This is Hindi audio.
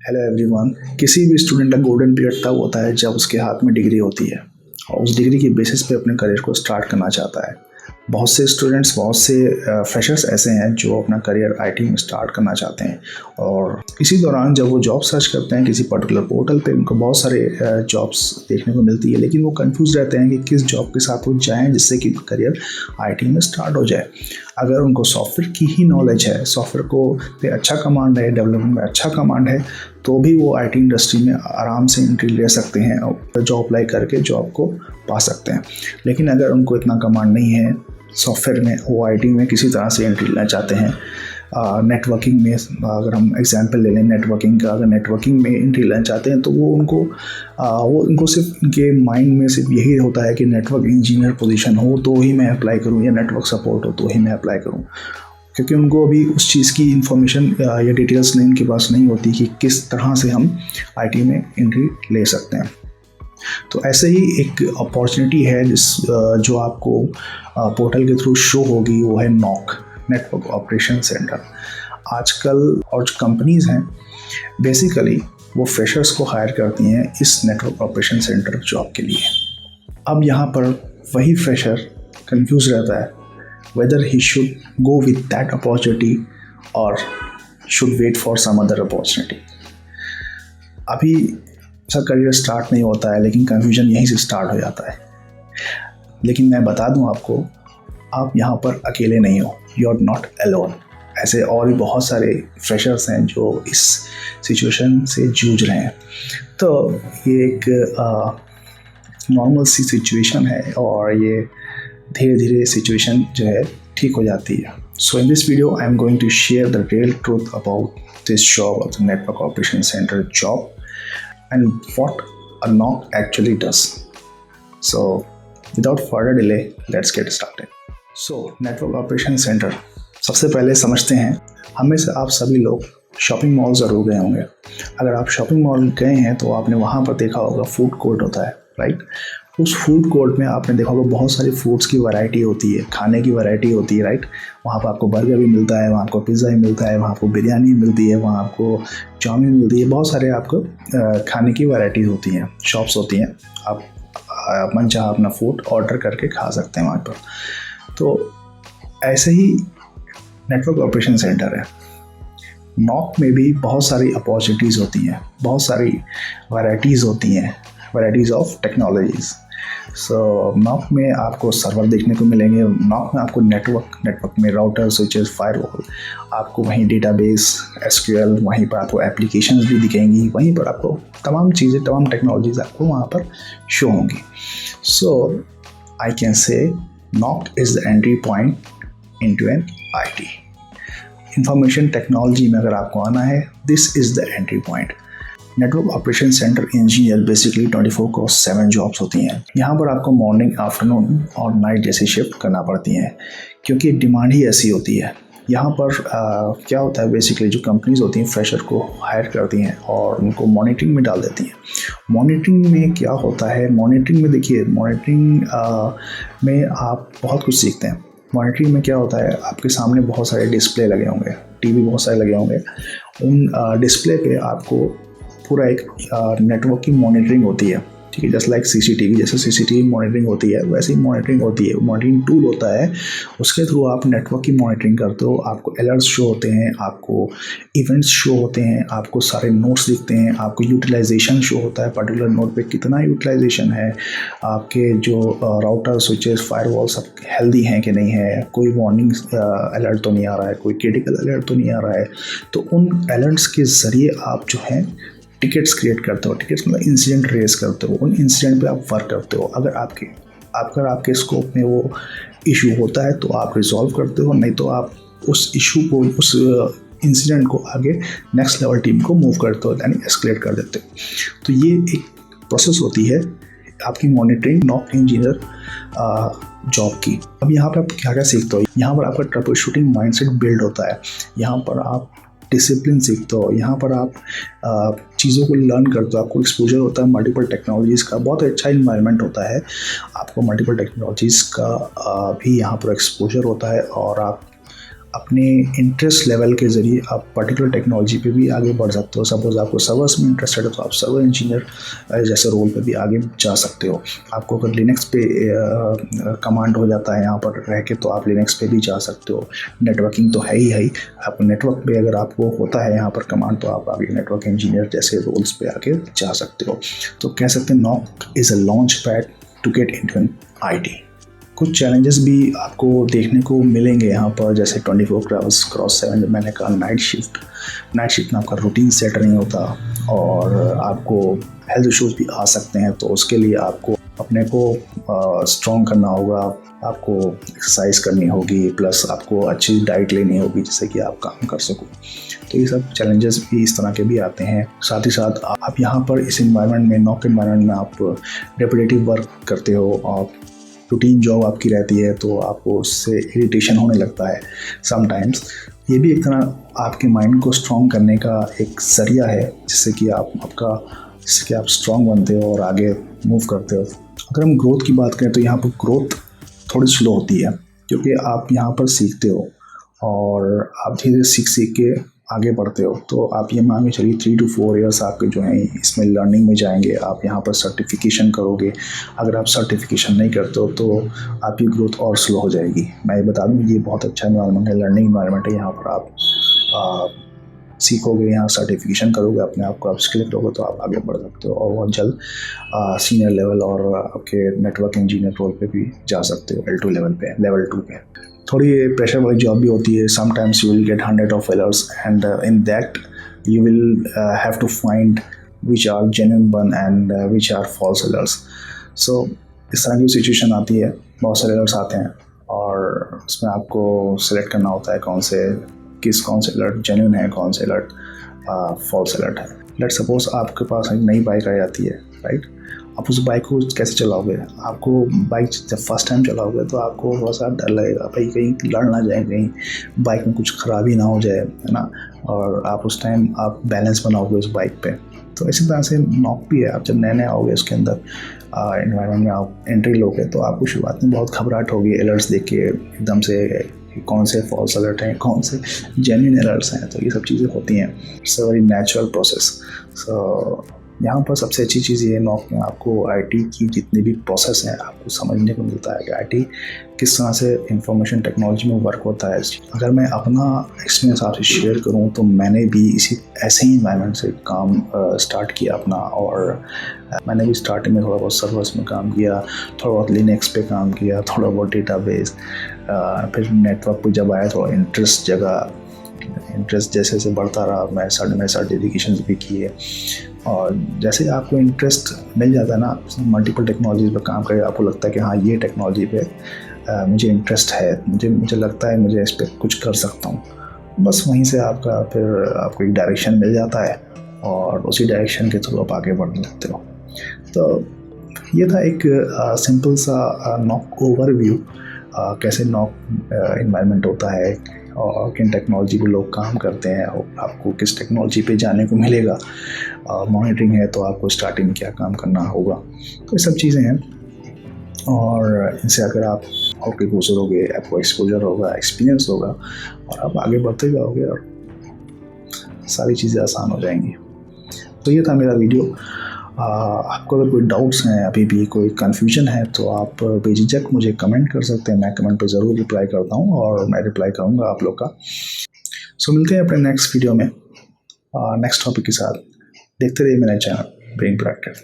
Hello everyone. किसी भी स्टूडेंट का गोल्डन पीरियड तब होता है जब उसके हाथ में डिग्री होती है और उस डिग्री की बेसिस पे अपने करियर को स्टार्ट करना चाहता है। बहुत से स्टूडेंट्स, बहुत से फ्रेशर्स ऐसे हैं जो अपना करियर आईटी में स्टार्ट करना चाहते हैं और इसी दौरान जब वो जॉब सर्च करते हैं किसी पर्टिकुलर पोर्टल पे, उनको बहुत सारे जॉब्स देखने को मिलती है, लेकिन वो कंफ्यूज रहते हैं कि किस जॉब के साथ वो जाएं जिससे कि करियर आईटी में स्टार्ट हो जाए। अगर उनको सॉफ्टवेयर की ही नॉलेज है, सॉफ्टवेयर को पे अच्छा कमांड है, डेवलपमेंट में अच्छा कमांड है, तो भी वो आईटी इंडस्ट्री में आराम से एंट्री ले सकते हैं और जॉब अप्लाई करके जॉब को पा सकते हैं। लेकिन अगर उनको इतना कमांड नहीं है सॉफ्टवेयर में, वो आईटी में किसी तरह से एंट्री लेना चाहते हैं, नेटवर्किंग में अगर हम एग्जांपल ले लें नेटवर्किंग का, अगर नेटवर्किंग में एंट्री लेना चाहते हैं तो वो उनको सिर्फ उनके माइंड में सिर्फ यही होता है कि नेटवर्क इंजीनियर पोजीशन हो तो ही मैं अप्लाई करूं या नेटवर्क सपोर्ट हो तो ही मैं अप्लाई करूं, क्योंकि उनको अभी उस चीज़ की इंफॉर्मेशन या डिटेल्स नहीं उनके पास नहीं होती कि किस तरह से हम आईटी में एंट्री ले सकते हैं। तो ऐसे ही एक अपॉर्चुनिटी है जो आपको पोर्टल के थ्रू शो होगी, वो है नॉक, नेटवर्क ऑपरेशन सेंटर। आजकल और जो कंपनीज़ हैं बेसिकली वो फ्रेशर्स को हायर करती हैं इस नेटवर्क ऑपरेशन सेंटर जॉब के लिए। अब यहाँ पर वही फ्रेशर कंफ्यूज रहता है whether he should go with that opportunity or should wait for some other opportunity। अभी उसका करियर स्टार्ट नहीं होता है लेकिन कंफ्यूजन यहीं से स्टार्ट हो जाता है। लेकिन मैं बता दूं आपको, आप यहाँ पर अकेले नहीं हो, यू आर नॉट अलोन। ऐसे और भी बहुत सारे फ्रेशर्स हैं जो इस सिचुएशन से जूझ रहे हैं। तो ये एक नॉर्मल सी सिचुएशन है और ये धीरे धीरे सिचुएशन जो है ठीक हो जाती है। So in this video I am going to share the real truth about this job of the network operation centre job and what a NOC actually does. So without further delay let's get started. So network operation centre, सबसे पहले समझते हैं, हमें से आप सभी लोग शॉपिंग मॉल ज़रूर गए होंगे। अगर आप शॉपिंग मॉल गए हैं तो आपने वहाँ पर देखा होगा फूड कोर्ट होता है, राइट। उस फूड कोर्ट में आपने देखा होगा बहुत सारी फूड्स की वैरायटी होती है, खाने की वैरायटी होती है, राइट। वहाँ पर आपको बर्गर भी मिलता है, वहाँ आपको पिज़्ज़ा भी मिलता है, वहाँ आपको बिरयानी मिलती है, वहाँ आपको चाउमीन मिलती है, बहुत सारे आपको खाने की वैरायटीज़ होती हैं, शॉप्स होती हैं। आप मन चाह अपना फूड ऑर्डर करके खा सकते हैं वहाँ पर। तो ऐसे ही नेटवर्क ऑपरेशन सेंटर है। नॉक में भी बहुत सारी अपॉर्चुनिटीज़ होती हैं, बहुत सारी वैराइटीज़ होती हैं, varieties of technologies. So knock में आपको सर्वर देखने को मिलेंगे, नॉक में आपको नेटवर्क में राउटर, स्विचेस, फायरवॉल, आपको वहीं डेटाबेस, एसक्यूएल, वहीं पर आपको एप्लीकेशंस भी दिखेंगी, वहीं पर आपको तमाम चीज़ें, तमाम टेक्नोलॉजीज़ आपको वहाँ पर शो होंगी। So I can say NOC is the entry point into an IT. Information technology में अगर आपको आना है, this is the entry point. Network operation centre engineer basically 24/7 jobs होती हैं। यहाँ पर आपको मॉर्निंग, आफ्टरनून और नाइट जैसी शिफ्ट करना पड़ती हैं क्योंकि डिमांड ही ऐसी होती है। यहाँ पर क्या होता है, बेसिकली जो कंपनीज होती हैं फ्रेशर को हायर करती हैं और उनको मॉनिटरिंग में डाल देती हैं। मॉनिटरिंग में क्या होता है, मॉनिटरिंग में देखिए, मॉनिटरिंग में आप बहुत कुछ सीखते हैं। मॉनिटरिंग में क्या होता है, आपके सामने बहुत सारे डिस्प्ले लगे होंगे, टीवी बहुत सारे लगे होंगे, उन डिस्प्ले पे आपको पूरा एक नेटवर्क की मॉनिटरिंग होती है, ठीक है। जस्ट लाइक सीसीटीवी, जैसे सीसीटीवी मॉनिटरिंग होती है वैसे ही मॉनिटरिंग होती है। मॉनिटरिंग टूल होता है, उसके थ्रू आप नेटवर्क की मॉनिटरिंग करते हो, आपको अलर्ट्स शो होते हैं, आपको इवेंट्स शो होते हैं, आपको सारे नोट्स दिखते हैं, आपको यूटिलाइजेशन शो होता है, पर्टिकुलर नोड पे कितना यूटिलाइजेशन है, आपके जो राउटर, स्विचेस, फायरवॉल सब हेल्दी हैं कि नहीं है, कोई वार्निंग अलर्ट तो नहीं आ रहा है, कोई क्रिटिकल अलर्ट तो नहीं आ रहा है। तो उन अलर्ट्स के ज़रिए आप जो हैं टिकट्स क्रिएट करते हो, टिकट्स मतलब इंसिडेंट रेस करते हो, उन इंसिडेंट पे आप वर्क करते हो। अगर आपके स्कोप में वो इशू होता है तो आप रिजॉल्व करते हो, नहीं तो आप उस इशू को, उस इंसिडेंट को आगे नेक्स्ट लेवल टीम को मूव करते हो, यानी एस्केलेट कर देते हो। तो ये एक प्रोसेस होती है आपकी मॉनिटरिंग नॉक इंजीनियर जॉब की। अब यहाँ पर आप क्या क्या सीखते हो, यहाँ पर आपका ट्रबल शूटिंग माइंडसेट बिल्ड होता है, यहाँ पर आप डिसिप्लिन सीखते हो, यहाँ पर आप चीज़ों को लर्न करते हो, आपको एक्सपोजर होता है मल्टीपल टेक्नोलॉजीज़ का, बहुत अच्छा इन्वायरमेंट होता है, आपको मल्टीपल टेक्नोलॉजीज़ का भी यहाँ पर एक्सपोजर होता है और आप अपने इंटरेस्ट लेवल के ज़रिए आप पर्टिकुलर टेक्नोलॉजी पे भी आगे बढ़ सकते हो। सपोज़ आपको सर्वर्स में इंटरेस्टेड है तो आप सर्वर इंजीनियर जैसे रोल पे भी आगे जा सकते हो। आपको अगर लिनक्स पे कमांड हो जाता है यहाँ पर रह के तो आप लिनक्स पे भी जा सकते हो। नेटवर्किंग तो है ही आप नेटवर्क पे अगर आपको होता है यहाँ पर कमांड तो आप आगे नेटवर्क इंजीनियर जैसे रोल्स पे आगे जा सकते हो। तो कह सकते हैं knock is a launch pad to get into an IT। कुछ चैलेंजेस भी आपको देखने को मिलेंगे यहाँ पर, जैसे 24 आवर्स क्रॉस 7 जब मैंने कहा नाइट शिफ्ट में आपका रूटीन सेट नहीं होता और आपको हेल्थ इश्यूज भी आ सकते हैं। तो उसके लिए आपको अपने को स्ट्रॉन्ग करना होगा, आपको एक्सरसाइज करनी होगी, प्लस आपको अच्छी डाइट लेनी होगी जिससे कि आप काम कर सको। तो ये सब चैलेंजेस भी इस तरह के भी आते हैं। साथ ही साथ आप यहाँ पर इस इन्वायरमेंट में, नॉक इन्वायरमेंट में आप रेपिटेटिव वर्क करते हो, आप रूटीन जॉब आपकी रहती है तो आपको उससे इरिटेशन होने लगता है समटाइम्स। ये भी एक तरह आपके माइंड को स्ट्रॉन्ग करने का एक ज़रिया है जिससे कि आप स्ट्रॉन्ग बनते हो और आगे मूव करते हो। अगर हम ग्रोथ की बात करें तो यहाँ पर ग्रोथ थोड़ी स्लो होती है क्योंकि आप यहाँ पर सीखते हो और आप धीरे सीख के आगे बढ़ते हो। तो आप ये मान के चलिए 3 to 4 ईयर्स आपके जो हैं इसमें लर्निंग में जाएंगे। आप यहाँ पर सर्टिफिकेशन करोगे। अगर आप सर्टिफिकेशन नहीं करते हो तो आपकी ग्रोथ और स्लो हो जाएगी। मैं ये बता दूँ ये बहुत अच्छा इन्वायरमेंट है, लर्निंग इन्वायरमेंट है। यहाँ पर आप सीखोगे, यहाँ सर्टिफिकेशन करोगे, अपने आप को अपस्किल करोगे तो आप आगे बढ़ सकते हो और बहुत जल्द सीनियर लेवल और आपके नेटवर्क इंजीनियर रोल पे भी जा सकते हो, L2 लेवल पे, लेवल 2 पे। थोड़ी प्रेशर वाली जॉब भी होती है। Sometimes you will get 100 of failures and in that you will have to find which are genuine one and which are false alerts. So इस तरह की सिचुएशन आती है, बहुत सारे अलर्ट्स आते हैं और उसमें आपको सेलेक्ट करना होता है कौन से अलर्ट जेन्युइन है, कौन से अलर्ट फॉल्स अलर्ट है। लेट सपोज आपके पास एक नई बाइक आ जाती है, राइट। आप उस बाइक को कैसे चलाओगे? आपको बाइक जब फर्स्ट टाइम चलाओगे तो आपको थोड़ा सा डर लगेगा, भाई कहीं लड़ ना जाए, कहीं बाइक में कुछ खराबी ना हो जाए, है ना। और आप उस टाइम आप बैलेंस बनाओगे उस बाइक पे। तो इसी तरह से नॉक भी है। आप जब नए आओगे उसके अंदर एनवायरनमेंट में आप एंट्री लोगे तो आपको शुरुआत में बहुत घबराहट होगी अलर्ट्स देख के, एकदम से कौन से फॉल्स अलर्ट हैं, कौन से जेन्युइन अलर्ट्स हैं। तो ये सब चीज़ें होती हैं। It's a very natural process. So यहाँ पर सबसे अच्छी चीज़ ये है नॉक में आपको IT की जितनी भी प्रोसेस हैं आपको समझने को मिलता है कि IT किस तरह से इंफॉर्मेशन टेक्नोलॉजी में वर्क होता है। अगर मैं अपना एक्सपीरियंस आपसे शेयर करूँ तो मैंने भी ऐसे ही इन्वायरमेंट से काम स्टार्ट किया अपना, और मैंने भी स्टार्टिंग में थोड़ा बहुत सर्वर्स में काम किया, थोड़ा बहुत लिनक्स पे काम किया, थोड़ा बहुत डेटाबेस, फिर नेटवर्क पे जब आया थोड़ा इंटरेस्ट जैसे जैसे बढ़ता रहा। मैं सर्टिफिकेशन भी किए और जैसे आपको इंटरेस्ट मिल जाता है ना मल्टीपल टेक्नोलॉजीज़ पर काम करके, आपको लगता है कि हाँ ये टेक्नोलॉजी पे मुझे इंटरेस्ट है, मुझे लगता है मुझे इस पर कुछ कर सकता हूँ, बस वहीं से फिर आपको एक डायरेक्शन मिल जाता है और उसी डायरेक्शन के थ्रू आप आगे बढ़ने लगते हो। तो ये था एक सिंपल सा नॉक ओवरव्यू, कैसे नॉक इन्वायरमेंट होता है और किन टेक्नोलॉजी पे लोग काम करते हैं और आपको किस टेक्नोलॉजी पे जाने को मिलेगा। मॉनिटरिंग है तो आपको स्टार्टिंग में क्या काम करना होगा। तो ये सब चीज़ें हैं और इनसे अगर आप होकर गुजरोगे, आपको एक्सपोजर होगा, एक्सपीरियंस होगा और आप आगे बढ़ते जाओगे और सारी चीज़ें आसान हो जाएंगी। तो ये था मेरा वीडियो। आपको अगर कोई डाउट्स हैं, अभी भी कोई कन्फ्यूजन है तो आप बेझिझक मुझे कमेंट कर सकते हैं। मैं कमेंट पे ज़रूर रिप्लाई करता हूँ और मैं रिप्लाई करूँगा आप लोग का। सो मिलते हैं अपने नेक्स्ट वीडियो में नेक्स्ट टॉपिक के साथ। देखते रहिए मेरा चैनल ब्रेन प्रोडक्टिव।